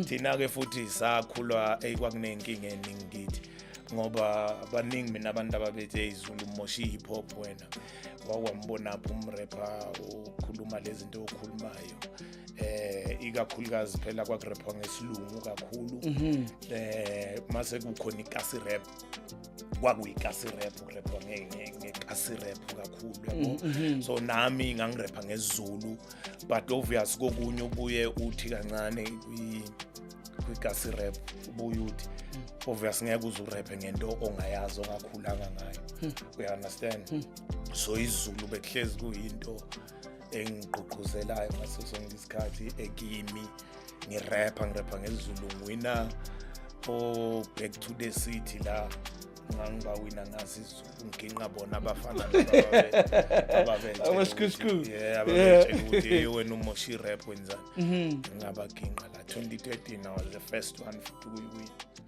thina ke futhi sakhulwa kwakunenkinga eningi kithi ngoba abaningi mina abantu ababethe izulu mosha hip hop wena wakwambona apho umrapper okhuluma lezi zinto okhulumayo ikakhulukazi phela kwakurapwa ngesilungu kakhulu mase kukhona ikasi rap kwakuyikasi rap ukurapwa ngekasi rap kakhulu yabo so nami ngangirapha ngesiZulu but obvious kokunye ubuye uthi kancane kwikasi rap ubuye uthi obvious ngeke uzuraphe ngento ongayazi ongakhulanga ngayo you understand so isiZulu bekuhlezi kuyinto engigqugquzelayo ngaso sonke isikhathi ekimi ngirapha ngesiZulu ngwina back to the city la ngangibawina ngazi isiZulu nginqa bona abafana ababethe Abaskusku. yeah ababethe ukuthi wena umoshi rap wenzani ngabaginqa la 2013 I was the first one to win